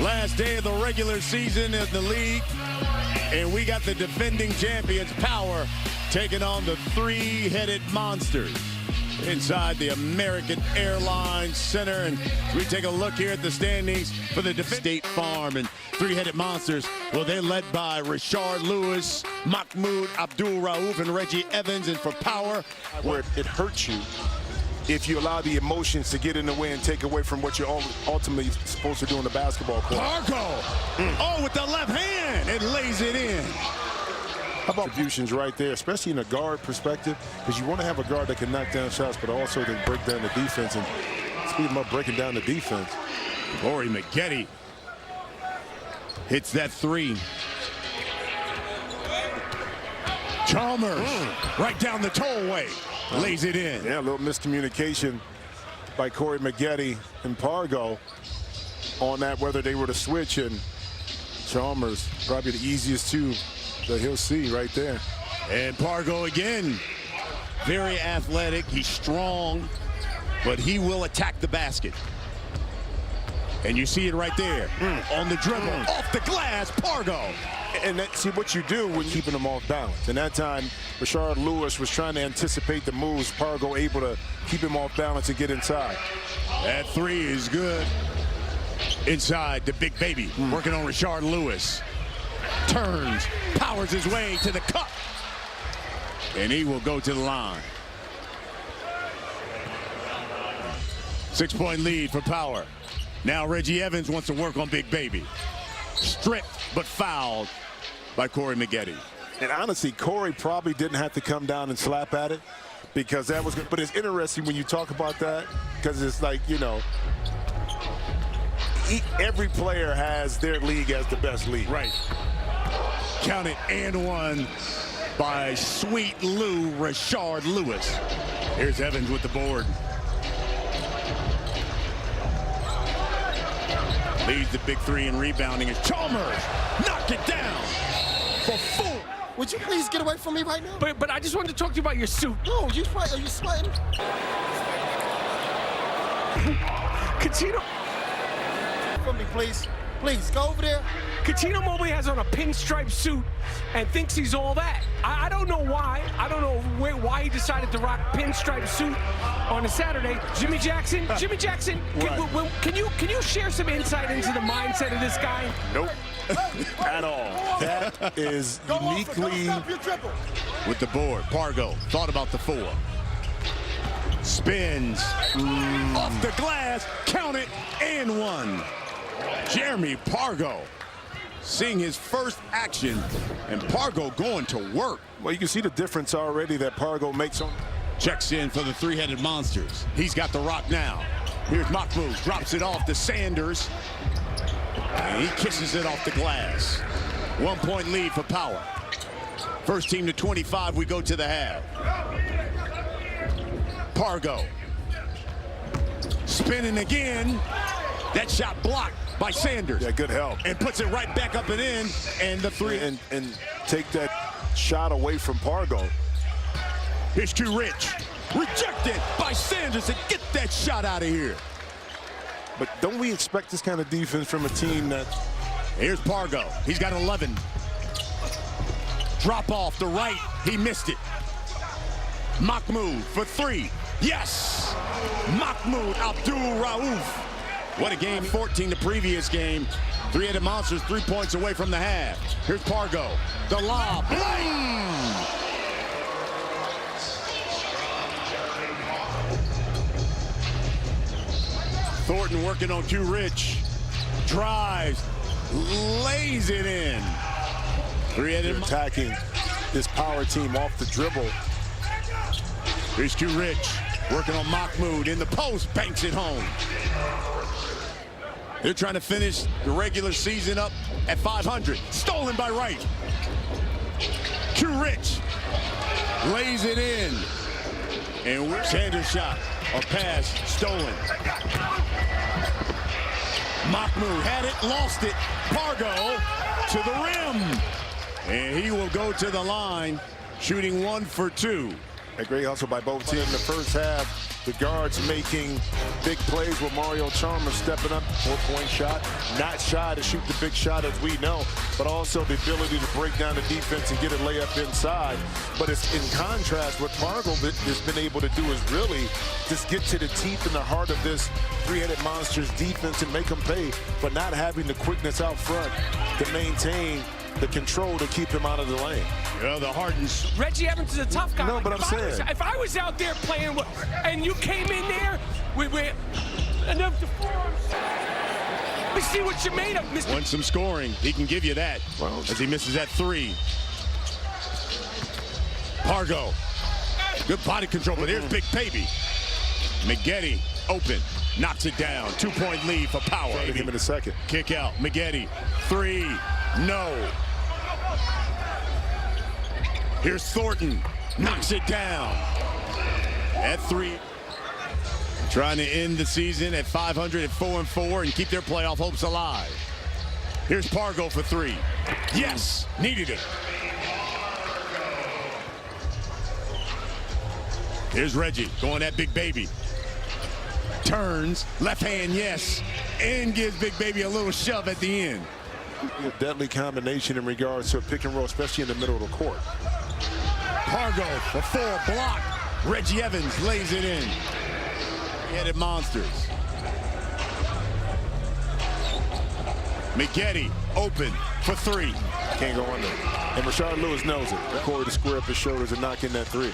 Last day of the regular season in the league, and we got the defending champions, Power, taking on the three-headed monsters inside the American Airlines Center. And we take a look here at the standings for the State Farm and three-headed monsters. Well, they're led by Rashard Lewis, Mahmoud Abdul-Rauf, and Reggie Evans. And for Power, where it hurts you if you allow the emotions to get in the way and take away from what you're ultimately supposed to do in the basketball court. Pargo, oh, with the left hand, it lays it in. How about contributions right there, especially in a guard perspective, because you want to have a guard that can knock down shots, but also then break down the defense. And speaking about breaking down the defense, Corey Maggette hits that three. Chalmers right down the tollway, lays it in. Yeah, a little miscommunication by Corey Maggette and Pargo on that, whether they were to switch, and Chalmers probably the easiest two that he'll see right there. And Pargo again, very athletic, he's strong, but he will attack the basket. And you see it right there, on the dribble, off the glass, Pargo. And see what you do when keeping them off balance. And that time, Rashard Lewis was trying to anticipate the moves. Pargo able to keep him off balance and get inside. That three is good. Inside the big baby, working on Rashard Lewis. Turns, powers his way to the cup. And he will go to the line. 6-point lead for Power. Now Reggie Evans wants to work on Big Baby. Stripped but fouled by Corey Maggette. And honestly, Corey probably didn't have to come down and slap at it, because that was good. But it's interesting when you talk about that, because it's like, you know, every player has their league as the best league. Right. Count it, and one by Sweet Lou Rashard Lewis. Here's Evans with the board. Leads the big three in rebounding as Chalmers knocked it down for 4. Would you please get away from me right now? But I just wanted to talk to you about your suit. No, are you sweating? Cuttino. For me, please. Please, go over there. Cuttino Mobley has on a pinstripe suit and thinks he's all that. I don't know why. I don't know why he decided to rock pinstripe suit on a Saturday. Jimmy Jackson, can you share some insight into the mindset of this guy? Nope. At all. That is uniquely with the board. Pargo thought about the 4. Spins off the glass, count it, and 1. Jeremy Pargo seeing his first action, and Pargo going to work. Well, you can see the difference already that Pargo makes on. Checks in for the three-headed monsters. He's got the rock now. Here's Mahmoud, drops it off to Sanders. And he kisses it off the glass. 1-point lead for Power. First team to 25, we go to the half. Pargo. Spinning again. That shot blocked by Sanders. Yeah, good help. And puts it right back up and in. And the three. And take that shot away from Pargo. Here's Q Rich. Rejected by Sanders, and get that shot out of here. But don't we expect this kind of defense from a team that... Here's Pargo. He's got 11. Drop off the right. He missed it. Mahmoud for 3. Yes! Mahmoud Abdul-Rauf. What a game. 14 the previous game. Three-headed monsters 3 points away from the half. Here's Pargo. The lob. Thornton working on Q Rich. Drives. Lays it in. Three-headed attacking this Power team off the dribble. Here's Q Rich working on Mahmoud in the post. Banks it home. They're trying to finish the regular season up at 500. Stolen by Wright. Q Rich lays it in. And Sanders shot. A pass stolen. Mahmoud had it, lost it. Pargo to the rim. And he will go to the line, shooting 1 for 2. A great hustle by both teams in the first half. The guards making big plays with Mario Chalmers stepping up, 4-point shot. Not shy to shoot the big shot, as we know, but also the ability to break down the defense and get a layup inside. But it's in contrast, what Pargo has been able to do is really just get to the teeth and the heart of this three-headed monster's defense and make them pay for not having the quickness out front to maintain the control to keep him out of the lane. Yeah, the Hardens. Reggie Evans is a tough guy. No, but I'm saying, if I was out there playing and you came in there with enough to form, we see what you're made of, Mr. Want some scoring. He can give you that as he misses that three. Pargo. Good body control, but here's Big Baby. Maggette open. Knocks it down. 2-point lead for Power. Him in a second. Kick out. Maggette. Three. No. Here's Thornton. Knocks it down. At three. Trying to end the season at 500 at 4-4 and keep their playoff hopes alive. Here's Pargo for three. Yes. Needed it. Here's Reggie going at Big Baby. Turns. Left hand, yes. And gives Big Baby a little shove at the end. A deadly combination in regards to a pick and roll, especially in the middle of the court. Pargo for four, block. Reggie Evans lays it in. Headed monsters. Maggette open for three. Can't go under. And Rashard Lewis knows it. Corey to square up his shoulders and knock in that three.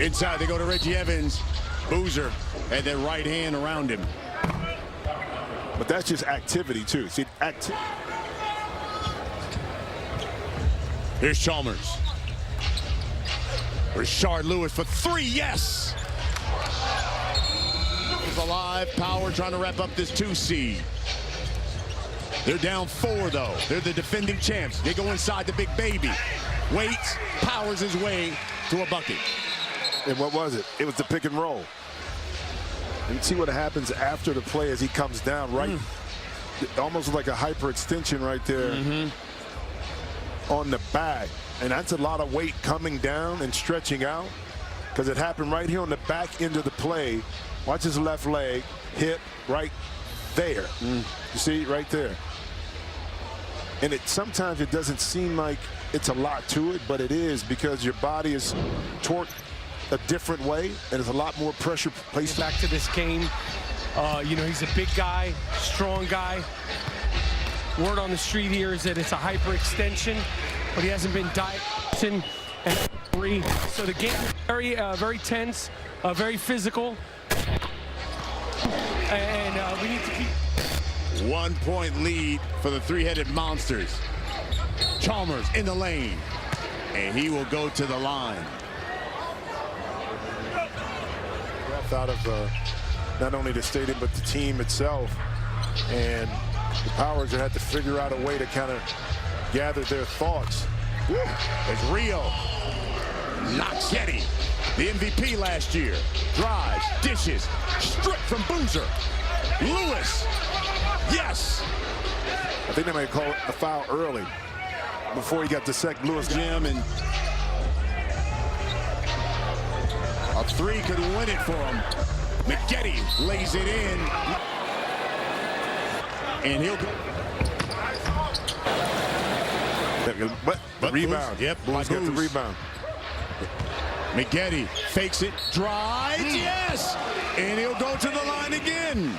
Inside they go to Reggie Evans. Boozer had that right hand around him. But that's just activity, too. See, Here's Chalmers. Rashard Lewis for three, yes! He's alive, Power trying to wrap up this 2 seed. They're down 4, though. They're the defending champs. They go inside the Big Baby. Waits, powers his way to a bucket. And what was it? It was the pick and roll. And see what happens after the play as he comes down, right? Almost like a hyperextension right there on the back. And that's a lot of weight coming down and stretching out because it happened right here on the back end of the play. Watch his left leg, hip right there. You see, right there. And sometimes it doesn't seem like it's a lot to it, but it is because your body is torqued a different way, and there's a lot more pressure placed. Back to this game, you know, he's a big guy, strong guy. Word on the street here is that it's a hyperextension, but he hasn't been dieting and three. So the game is very tense, very physical, and we need to keep. 1-point lead for the three-headed monsters. Chalmers in the lane, and he will go to the line. Out of not only the stadium but the team itself, and the Powers have had to figure out a way to kind of gather their thoughts. It's Rio. Maggette, the MVP last year. Drives, dishes, stripped from Boozer. Lewis, yes. I think they might call it a foul early before he got to second. Lewis Jim, and a three could win it for him. Maggette lays it in. And he'll go. But rebound. Yep. Booz got the rebound. Maggette fakes it, drives, yes! And he'll go to the line again.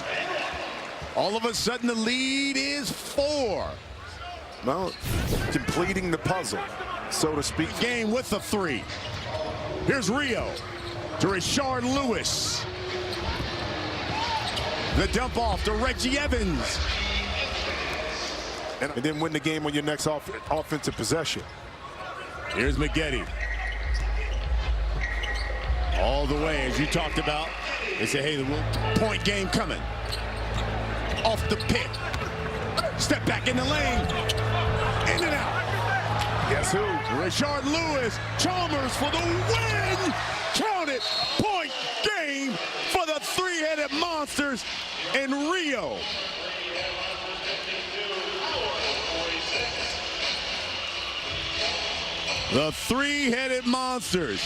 All of a sudden, the lead is 4. Well, completing the puzzle, so to speak. Game with the 3. Here's Rio to Rashard Lewis. The dump off to Reggie Evans. And then win the game on your next offensive possession. Here's Maggette. All the way, as you talked about. They say, hey, the point game coming. Off the pick. Step back in the lane. In and out. Guess who? Rashard Lewis. Chalmers for the win. Count it. Point game for the three-headed monsters in Rio. The three-headed monsters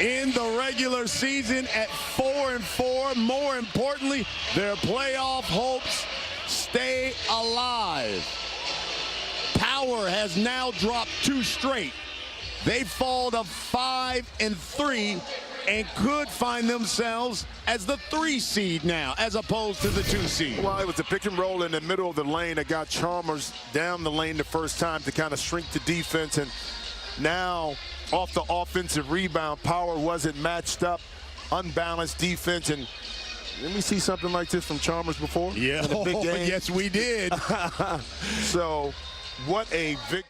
in the regular season at 4-4. More importantly, their playoff hopes stay alive. Power has now dropped 2 straight. They fall to 5-3 and could find themselves as the 3 seed now, as opposed to the 2 seed. Well, it was a pick and roll in the middle of the lane that got Chalmers down the lane the first time to kind of shrink the defense. And now, off the offensive rebound, Power wasn't matched up, unbalanced defense. And didn't we see something like this from Chalmers before? Yeah, in a big game? Yes, we did. So, what a victory.